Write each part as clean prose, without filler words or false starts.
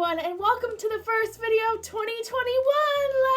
everyone, and welcome to the first video of 2021.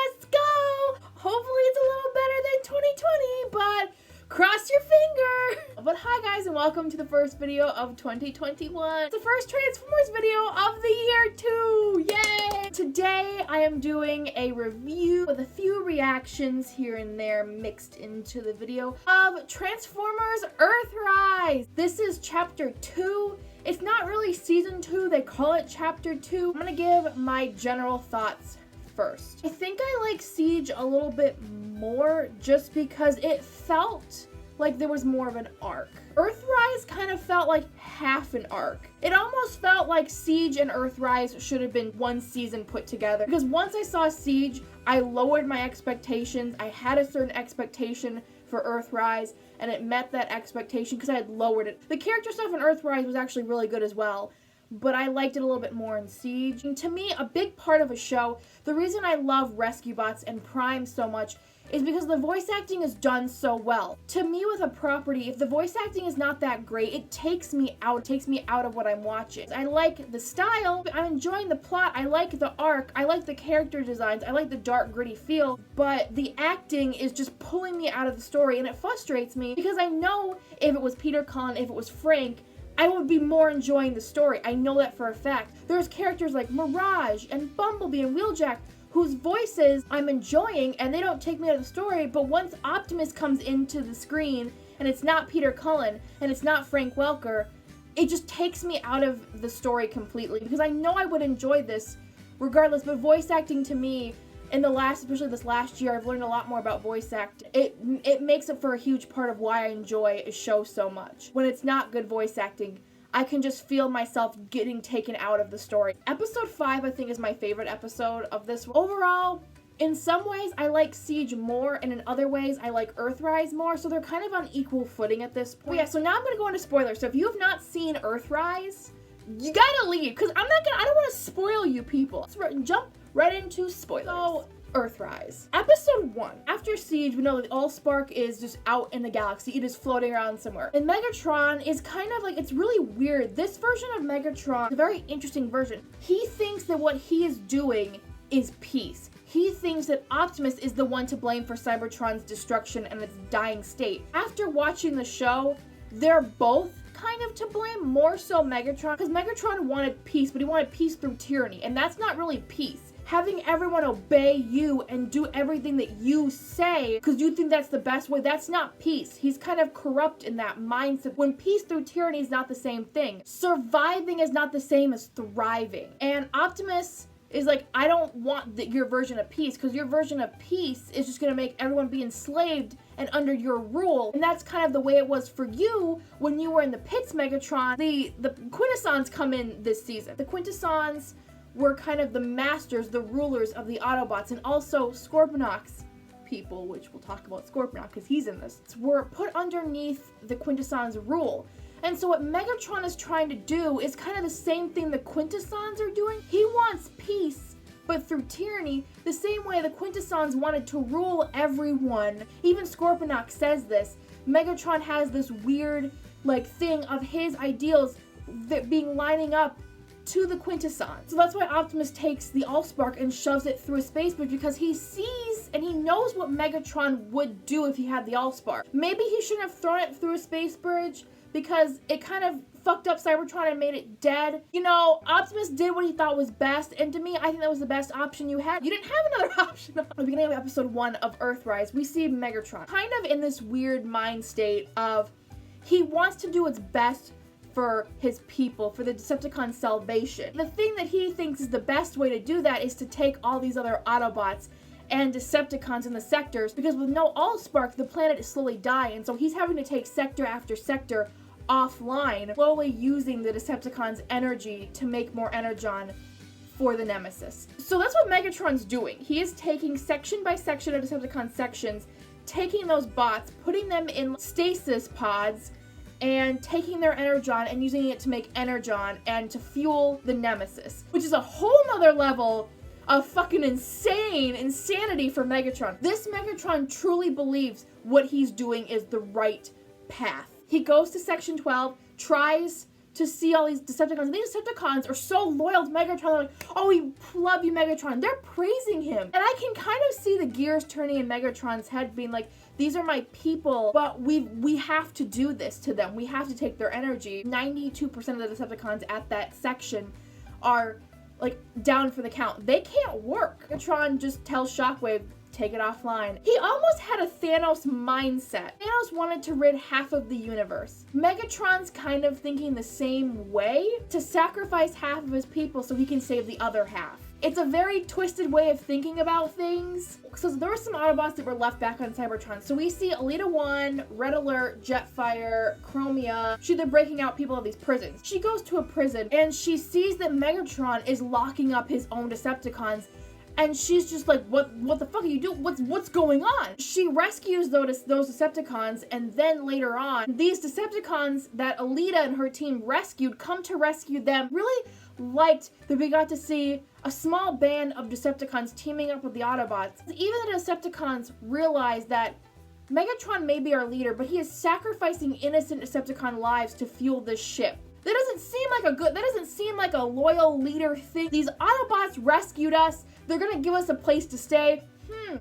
Let's go! Hopefully it's a little better than 2020, but cross your finger! But hi guys, and welcome to the first video of 2021. It's the first Transformers video of the year too! Yay! Today I am doing a review with a few reactions here and there mixed into the video of Transformers Earthrise. This is chapter 2. It's not really season 2, they call it chapter 2. I'm gonna give my general thoughts first. I think I like Siege a little bit more just because it felt like there was more of an arc. Earthrise kind of felt like half an arc. It almost felt like Siege and Earthrise should have been one season put together, because once I saw Siege, I lowered my expectations. I had a certain expectation for Earthrise, and it met that expectation because I had lowered it. The character stuff in Earthrise was actually really good as well, but I liked it a little bit more in Siege. And to me, a big part of a show, the reason I love Rescue Bots and Prime so much is because the voice acting is done so well. To me, with a property, if the voice acting is not that great, it takes me out of what I'm watching. I like the style, I'm enjoying the plot, I like the arc, I like the character designs, I like the dark, gritty feel, but the acting is just pulling me out of the story, and it frustrates me because I know if it was Peter Cullen, if it was Frank, I would be more enjoying the story. I know that for a fact. There's characters like Mirage and Bumblebee and Wheeljack whose voices I'm enjoying and they don't take me out of the story, but once Optimus comes into the screen and it's not Peter Cullen and it's not Frank Welker, it just takes me out of the story completely, because I know I would enjoy this regardless, but voice acting to me in especially this last year, I've learned a lot more about voice acting. It makes it for a huge part of why I enjoy a show so much. When it's not good voice acting, I can just feel myself getting taken out of the story. Episode 5, I think, is my favorite episode of this. Overall, in some ways, I like Siege more, and in other ways, I like Earthrise more, so they're kind of on equal footing at this point. Yeah, so now I'm gonna go into spoilers. So if you have not seen Earthrise, you gotta leave, because I don't want to spoil you people. Let's jump right into spoilers. So, Earthrise. Episode 1. After Siege, we know that Allspark is just out in the galaxy. It is floating around somewhere. And Megatron is kind of like, it's really weird. This version of Megatron is a very interesting version. He thinks that what he is doing is peace. He thinks that Optimus is the one to blame for Cybertron's destruction and its dying state. After watching the show, they're both kind of to blame, more so Megatron, because Megatron wanted peace, but he wanted peace through tyranny, and that's not really peace. Having everyone obey you and do everything that you say because you think that's the best way, that's not peace. He's kind of corrupt in that mindset. When peace through tyranny is not the same thing. Surviving is not the same as thriving. And Optimus is like, I don't want your version of peace, because your version of peace is just going to make everyone be enslaved and under your rule. And that's kind of the way it was for you when you were in the pits, Megatron. The Quintessons come in this season. The Quintessons were kind of the masters, the rulers of the Autobots, and also Scorponok's people, which we'll talk about Scorponok because he's in this, were put underneath the Quintessons' rule. And so what Megatron is trying to do is kind of the same thing the Quintessons are doing. He wants peace, but through tyranny, the same way the Quintessons wanted to rule everyone. Even Scorponok says this. Megatron has this weird, thing of his ideals that being lining up to the Quintessons. So that's why Optimus takes the Allspark and shoves it through a space bridge, because he sees and he knows what Megatron would do if he had the Allspark. Maybe he shouldn't have thrown it through a space bridge because it kind of fucked up Cybertron and made it dead. You know, Optimus did what he thought was best, and to me, I think that was the best option you had. You didn't have another option. At the beginning of episode 1 of Earthrise, we see Megatron kind of in this weird mind state of he wants to do what's best for his people, for the Decepticon salvation. The thing that he thinks is the best way to do that is to take all these other Autobots and Decepticons in the sectors, because with no Allspark, the planet is slowly dying, so he's having to take sector after sector offline, slowly using the Decepticons' energy to make more energon for the Nemesis. So that's what Megatron's doing. He is taking section by section of Decepticon sections, taking those bots, putting them in stasis pods, and taking their energon and using it to make energon and to fuel the Nemesis, which is a whole nother level of fucking insanity for Megatron. This Megatron truly believes what he's doing is the right path. He goes to Section 12, tries to see all these Decepticons. And these Decepticons are so loyal to Megatron. They're like, oh, we love you, Megatron. They're praising him. And I can kind of see the gears turning in Megatron's head being like, these are my people, but we have to do this to them. We have to take their energy. 92% of the Decepticons at that section are like down for the count. They can't work. Megatron just tells Shockwave, take it offline. He almost had a Thanos mindset. Thanos wanted to rid half of the universe. Megatron's kind of thinking the same way, to sacrifice half of his people so he can save the other half. It's a very twisted way of thinking about things. So there were some Autobots that were left back on Cybertron. So we see Alita 1, Red Alert, Jetfire, Chromia. They're breaking out people of these prisons. She goes to a prison and she sees that Megatron is locking up his own Decepticons. And she's just like, what the fuck are you doing? What's going on? She rescues those Decepticons, and then later on, these Decepticons that Alita and her team rescued come to rescue them. Really liked that we got to see a small band of Decepticons teaming up with the Autobots. Even the Decepticons realize that Megatron may be our leader, but he is sacrificing innocent Decepticon lives to fuel this ship. That doesn't seem like a loyal leader thing. These Autobots rescued us. They're gonna give us a place to stay.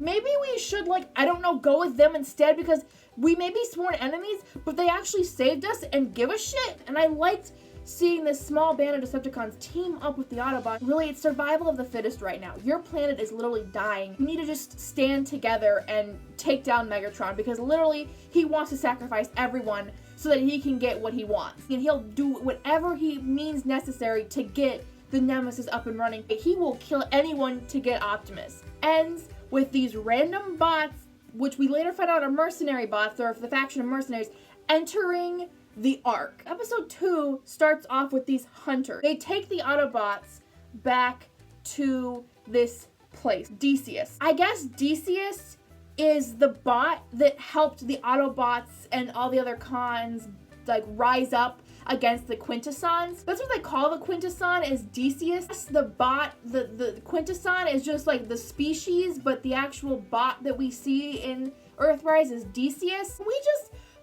Maybe we should, like, I don't know, go with them instead, because we may be sworn enemies, but they actually saved us and give a shit. And I liked seeing this small band of Decepticons team up with the Autobots. Really, it's survival of the fittest right now. Your planet is literally dying. You need to just stand together and take down Megatron, because literally he wants to sacrifice everyone so that he can get what he wants. And he'll do whatever he means necessary to get the Nemesis up and running. He will kill anyone to get Optimus. Ends with these random bots, which we later find out are mercenary bots, or the faction of mercenaries, entering the Ark. Episode 2 starts off with these hunters. They take the Autobots back to this place, Decius. I guess Decius is the bot that helped the Autobots and all the other cons like rise up against the Quintessons. That's what they call the Quintesson, is Decius. The bot, the Quintesson is just like the species, but the actual bot that we see in Earthrise is Decius.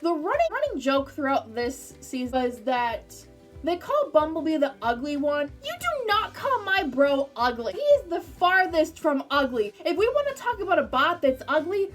The running joke throughout this season was that they call Bumblebee the ugly one. You do not call my bro ugly. He is the farthest from ugly. If we want to talk about a bot that's ugly,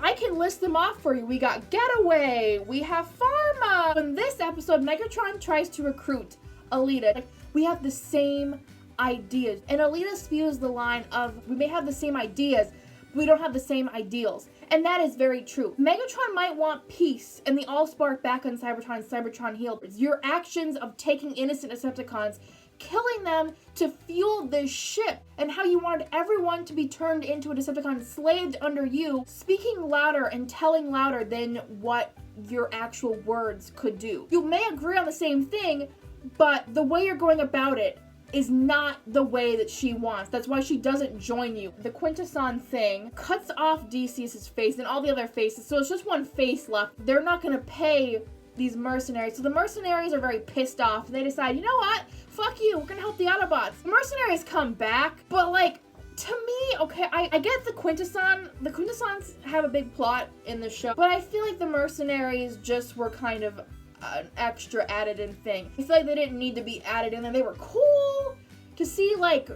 I can list them off for you. We got Getaway, we have Pharma. In this episode, Megatron tries to recruit Alita. We have the same ideas. And Alita spews the line of, we may have the same ideas, but we don't have the same ideals. And that is very true. Megatron might want peace and the Allspark back on Cybertron, Cybertron healed. Your actions of taking innocent Decepticons, killing them to fuel this ship, and how you wanted everyone to be turned into a Decepticon slaved under you, speaking louder and telling louder than what your actual words could do. You may agree on the same thing, but the way you're going about it is not the way that she wants. That's why she doesn't join you. The Quintesson thing cuts off Decius' face and all the other faces, so it's just one face left. They're not gonna pay these mercenaries. So the mercenaries are very pissed off. They decide, you know what? Fuck you, we're gonna help the Autobots. The mercenaries come back, but like, to me, okay, I get the Quintesson. The Quintessons have a big plot in the show, but I feel like the mercenaries just were kind of an extra added in thing. I feel like they didn't need to be added in there. They were cool to see, like,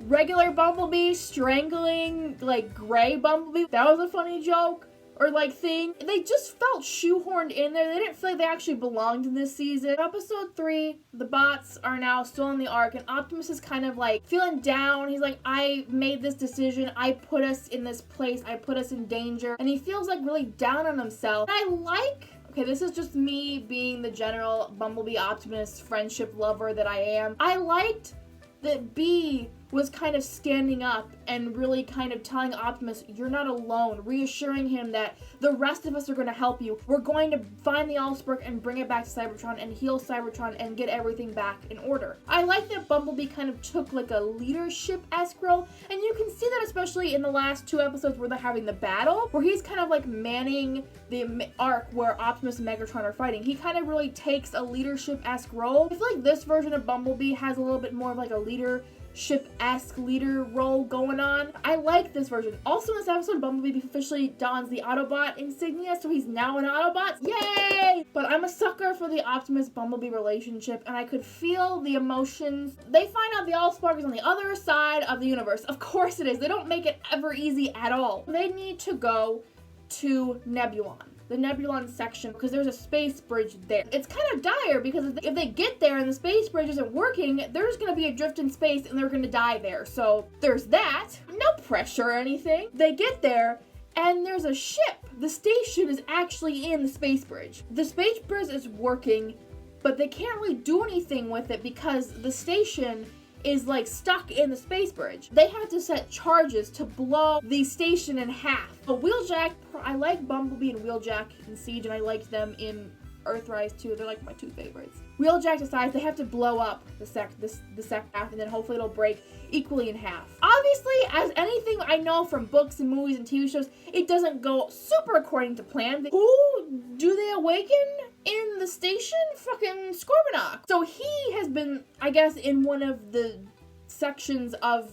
regular Bumblebee strangling, like, gray Bumblebee. That was a funny joke. Or, like, thing. They just felt shoehorned in there. They didn't feel like they actually belonged in this season. Episode 3, the bots are now still in the Ark, and Optimus is kind of, like, feeling down. He's like, I made this decision. I put us in this place. I put us in danger. And he feels, like, really down on himself. And I like... Okay, this is just me being the general Bumblebee Optimus friendship lover that I am. I liked that B was kind of standing up and really kind of telling Optimus, you're not alone, reassuring him that the rest of us are going to help you. We're going to find the Allspark and bring it back to Cybertron and heal Cybertron and get everything back in order. I like that like Bumblebee kind of took like a leadership-esque role, and you can see that especially in the last 2 episodes where they're having the battle, where he's kind of like manning the arc where Optimus and Megatron are fighting. He kind of really takes a leadership-esque role. I feel like this version of Bumblebee has a little bit more of like a leadership-esque leader role going on. I like this version. Also in this episode, Bumblebee officially dons the Autobot insignia, so he's now an Autobot. Yay! But I'm a sucker for the Optimus-Bumblebee relationship, and I could feel the emotions. They find out the Allspark is on the other side of the universe. Of course it is. They don't make it ever easy at all. They need to go to Nebulon, the Nebulon section, because there's a space bridge there. It's kind of dire because if they get there and the space bridge isn't working, they're just gonna be adrift in space and they're gonna die there. So there's that. No pressure or anything. They get there and there's a ship. The station is actually in the space bridge. The space bridge is working, but they can't really do anything with it because the station is like stuck in the space bridge. They have to set charges to blow the station in half. But Wheeljack, I like Bumblebee and Wheeljack in Siege, and I liked them in Earthrise too. They're like my 2 favorites. Wheeljack decides they have to blow up the second half, and then hopefully it'll break equally in half. Obviously, as anything I know from books and movies and TV shows, it doesn't go super according to plan. Who do they awaken in the station? Fucking Scorponok. So he has been, I guess, in one of the sections of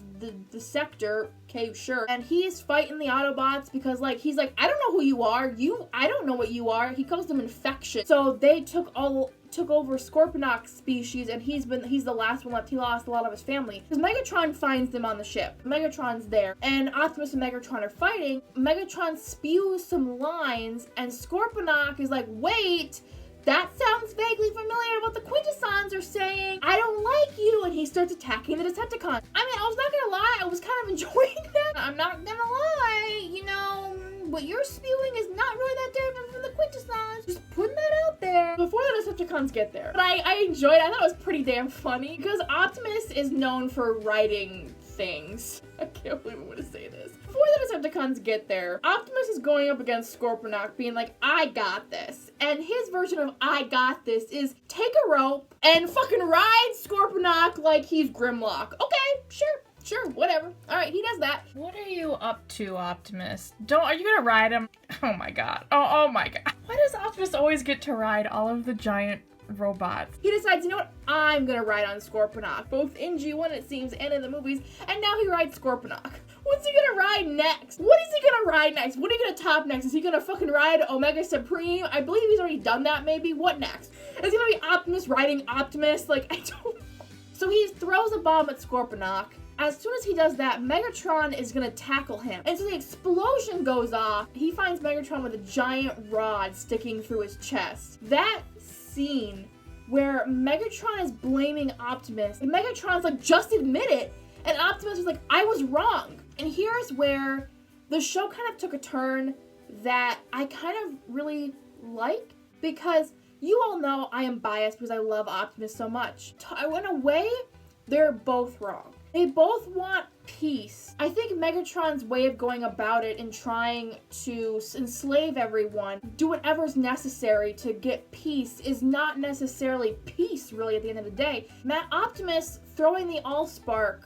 the sector, okay, sure, and he's fighting the Autobots because like he's like, I don't know who you are, I don't know what you are. He calls them infection. So they took over Scorponok's species, and he's the last one left. He lost a lot of his family because Megatron finds them on the ship. Megatron's there, and Optimus and Megatron are fighting. Megatron spews some lines, and Scorponok is like, wait, that sounds vaguely familiar to what the Quintessons are saying. I don't like you. And he starts attacking the Decepticons. I mean, I was not gonna lie, I was kind of enjoying that. I'm not gonna lie, you know, what you're spewing is not really that different from the Quintessons. Just putting that out there before the Decepticons get there. But I enjoyed it. I thought it was pretty damn funny because Optimus is known for writing things. I can't believe I'm gonna say this. Before the Decepticons get there, Optimus is going up against Scorponok being like, I got this. And his version of I got this is take a rope and fucking ride Scorponok like he's Grimlock. Okay, sure, whatever. Alright, he does that. What are you up to, Optimus? Are you gonna ride him? Oh my god. Oh my god. Why does Optimus always get to ride all of the giant robots? He decides, you know what, I'm gonna ride on Scorponok, both in G1 it seems and in the movies, and now he rides Scorponok. What's he gonna ride next? What is he gonna ride next? What are you gonna top next? Is he gonna fucking ride Omega Supreme? I believe he's already done that maybe. What next? Is it gonna be Optimus riding Optimus? Like, I don't know. So he throws a bomb at Scorponok. As soon as he does that, Megatron is gonna tackle him. And so the explosion goes off. He finds Megatron with a giant rod sticking through his chest. That scene where Megatron is blaming Optimus, and Megatron's like, just admit it, and Optimus is like, I was wrong. And here's where the show kind of took a turn that I kind of really like, because you all know I am biased because I love Optimus so much. In a way, they're both wrong. They both want peace. I think Megatron's way of going about it and trying to enslave everyone, do whatever's necessary to get peace, is not necessarily peace, really, at the end of the day. Optimus throwing the Allspark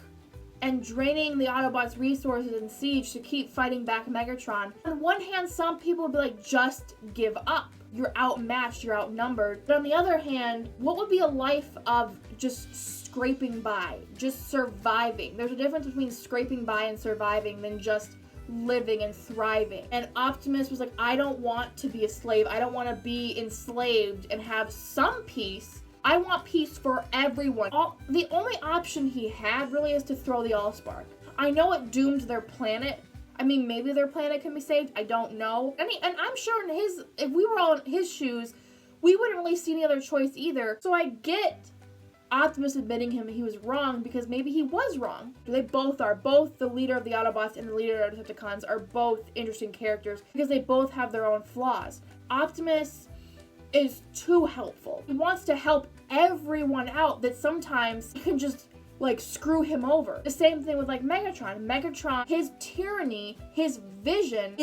and draining the Autobots' resources in Siege to keep fighting back Megatron. On one hand, some people would be like, just give up. You're outmatched, you're outnumbered. But on the other hand, what would be a life of just scraping by, just surviving? There's a difference between scraping by and surviving than just living and thriving. And Optimus was like, I don't want to be a slave. I don't want to be enslaved and have some peace. I want peace for everyone. The only option he had really is to throw the Allspark. I know it doomed their planet. I mean, maybe their planet can be saved. I don't know. And I'm sure if we were all in his shoes, we wouldn't really see any other choice either. So I get Optimus admitting he was wrong, because maybe he was wrong. They both are. Both the leader of the Autobots and the leader of the Decepticons are both interesting characters because they both have their own flaws. Optimus is too helpful. He wants to help everyone out, that sometimes you can just like screw him over. The same thing with like Megatron. Megatron, his tyranny, his vision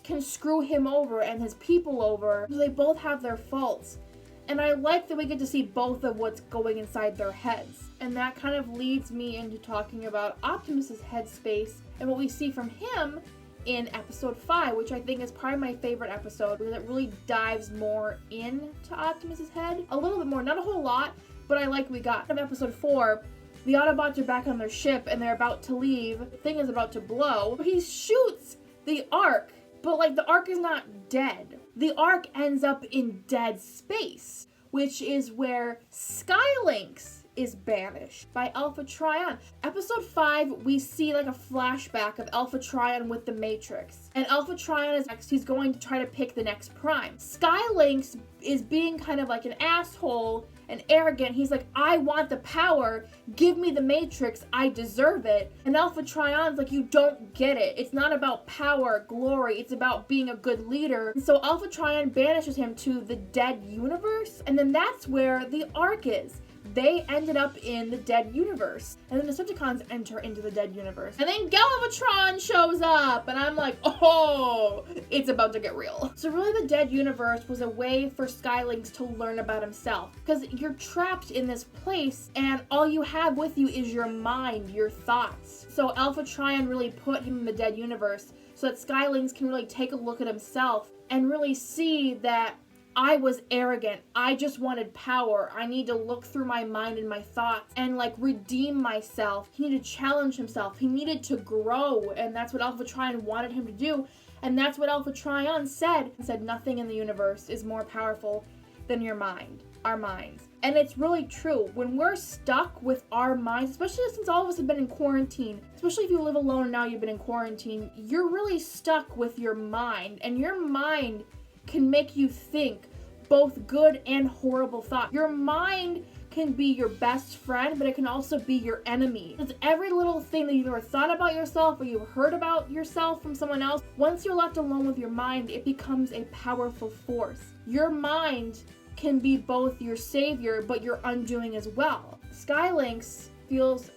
can screw him over and his people over. They both have their faults. And I like that we get to see both of what's going inside their heads. And that kind of leads me into talking about Optimus's headspace and what we see from him in episode 5, which I think is probably my favorite episode, because it really dives more into Optimus's head. A little bit more, not a whole lot, but I like we got. From episode 4, the Autobots are back on their ship and they're about to leave. The thing is about to blow. He shoots the Ark, but like the Ark is not dead. The Ark ends up in dead space, which is where Skylynx is banished by Alpha Trion. Episode 5, we see like a flashback of Alpha Trion with the Matrix. And Alpha Trion is next, he's going to try to pick the next prime. Skylynx is being kind of like an asshole and arrogant. He's like, I want the power, give me the Matrix, I deserve it. And Alpha Trion's like, you don't get it. It's not about power, glory, it's about being a good leader. And so Alpha Trion banishes him to the dead universe, and then that's where the Ark is. They ended up in the dead universe. And then the Decepticons enter into the dead universe. And then Galvatron shows up. And I'm like, oh, it's about to get real. So really the dead universe was a way for Skylynx to learn about himself. Because you're trapped in this place and all you have with you is your mind, your thoughts. So Alpha Trion really put him in the dead universe so that Skylynx can really take a look at himself and really see that I was arrogant. I just wanted power. I need to look through my mind and my thoughts and like redeem myself. He needed to challenge himself. He needed to grow, and that's what Alpha Trion wanted him to do. And that's what Alpha Trion said. He said nothing in the universe is more powerful than your mind, our minds. And it's really true. When we're stuck with our minds, especially since all of us have been in quarantine, especially if you live alone and now you've been in quarantine, you're really stuck with your mind, and your mind can make you think both good and horrible thoughts. Your mind can be your best friend, but it can also be your enemy. It's every little thing that you've ever thought about yourself or you've heard about yourself from someone else. Once you're left alone with your mind, it becomes a powerful force. Your mind can be both your savior, but your undoing as well. Skylynx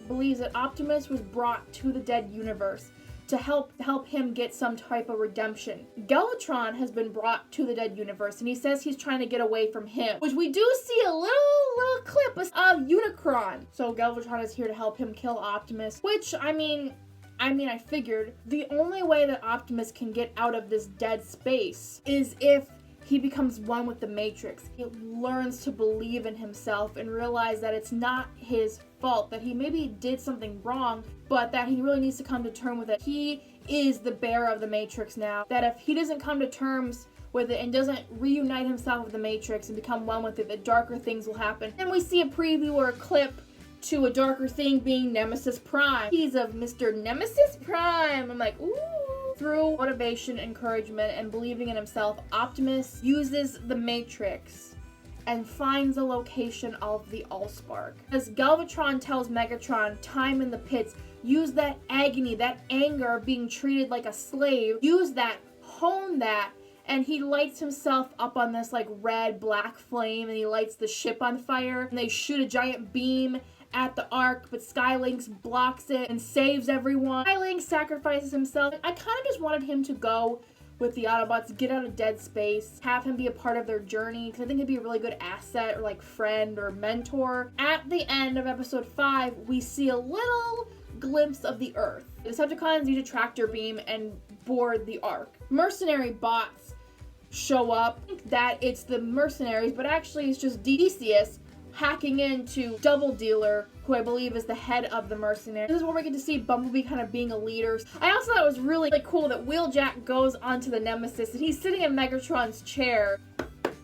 believes that Optimus was brought to the dead universe to help him get some type of redemption. Galvatron has been brought to the dead universe, and he says he's trying to get away from him, which we do see a little clip of Unicron. So Galvatron is here to help him kill Optimus, which, I mean, I figured the only way that Optimus can get out of this dead space is if he becomes one with the Matrix. He learns to believe in himself and realize that it's not his fault, that he maybe did something wrong, but that he really needs to come to terms with it. He is the bearer of the Matrix now, that if he doesn't come to terms with it and doesn't reunite himself with the Matrix and become one with it, the darker things will happen. And we see a preview or a clip to a darker thing being Nemesis Prime. He's of Mr. Nemesis Prime. I'm like, ooh. Through motivation, encouragement, and believing in himself, Optimus uses the Matrix and finds the location of the Allspark. As Galvatron tells Megatron, time in the pits, use that agony, that anger of being treated like a slave, use that, hone that, and he lights himself up on this like red black flame, and he lights the ship on fire, and they shoot a giant beam at the Ark, but Skylynx blocks it and saves everyone. Skylynx sacrifices himself. I kind of just wanted him to go with the Autobots, get out of dead space, have him be a part of their journey, because I think he'd be a really good asset or like friend or mentor. At the end of episode 5, we see a little glimpse of the Earth. The Decepticons use a tractor beam and board the Ark. Mercenary bots show up. I think that it's the mercenaries, but actually it's just Decius hacking into Double Dealer, who I believe is the head of the mercenaries. This is where we get to see Bumblebee kind of being a leader. I also thought it was really cool that Wheeljack goes onto the Nemesis and he's sitting in Megatron's chair.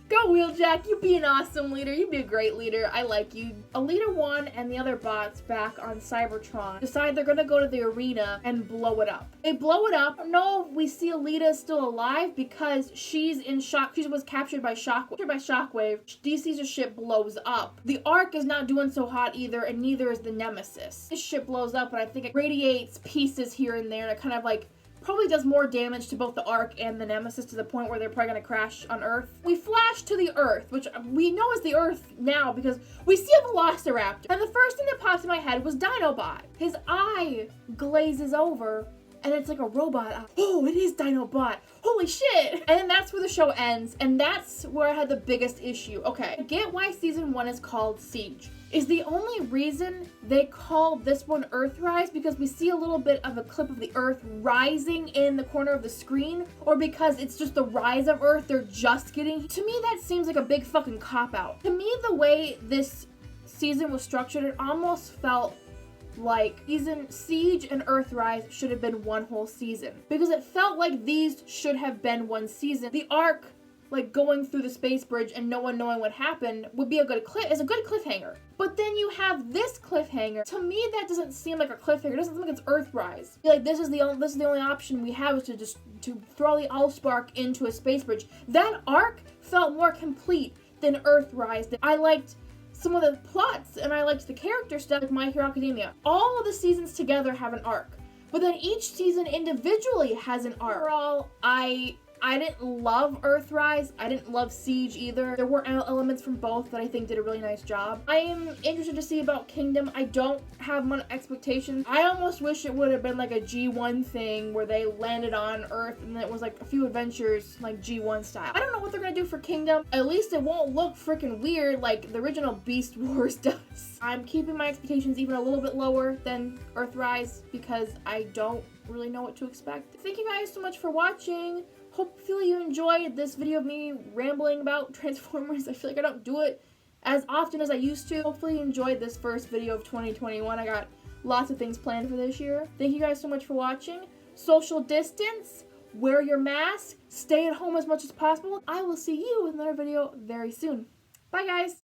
Go Wheeljack, you be an awesome leader. You be a great leader. I like you. Alita 1 and the other bots back on Cybertron decide they're gonna go to the arena and blow it up. They blow it up. No, we see Alita still alive because she's in shock. She was captured by Shockwave. DC's ship blows up. The Ark is not doing so hot either, and neither is the Nemesis. This ship blows up, and I think it radiates pieces here and there, and it kind of like probably does more damage to both the Ark and the Nemesis to the point where they're probably going to crash on Earth. We flash to the Earth, which we know is the Earth now because we see a Velociraptor. And the first thing that pops in my head was Dinobot. His eye glazes over and it's like a robot eye. Oh, it is Dinobot. Holy shit. And then that's where the show ends. And that's where I had the biggest issue. Okay, I get why season 1 is called Siege. Is the only reason they call this one Earthrise because we see a little bit of a clip of the Earth rising in the corner of the screen, or because it's just the rise of Earth they're just getting? To me, that seems like a big fucking cop-out. To me, the way this season was structured, it almost felt like season Siege and Earthrise should have been one whole season, because it felt like these should have been one season. The arc, like going through the space bridge and no one knowing what happened, would be a good cliffhanger. But then you have this cliffhanger. To me, that doesn't seem like a cliffhanger. It doesn't seem like it's Earthrise. Like this is the only option we have, is to throw the Allspark into a space bridge. That arc felt more complete than Earthrise. I liked some of the plots and I liked the character stuff, like My Hero Academia. All of the seasons together have an arc, but then each season individually has an arc. Overall, I didn't love Earthrise. I didn't love Siege either. There were elements from both that I think did a really nice job. I am interested to see about Kingdom. I don't have much expectations. I almost wish it would have been like a G1 thing where they landed on Earth and it was like a few adventures like G1 style. I don't know what they're gonna do for Kingdom. At least it won't look freaking weird like the original Beast Wars does. I'm keeping my expectations even a little bit lower than Earthrise because I don't really know what to expect. Thank you guys so much for watching. Hopefully you enjoyed this video of me rambling about Transformers. I feel like I don't do it as often as I used to. Hopefully you enjoyed this first video of 2021. I got lots of things planned for this year. Thank you guys so much for watching. Social distance, wear your mask, stay at home as much as possible. I will see you with another video very soon. Bye guys!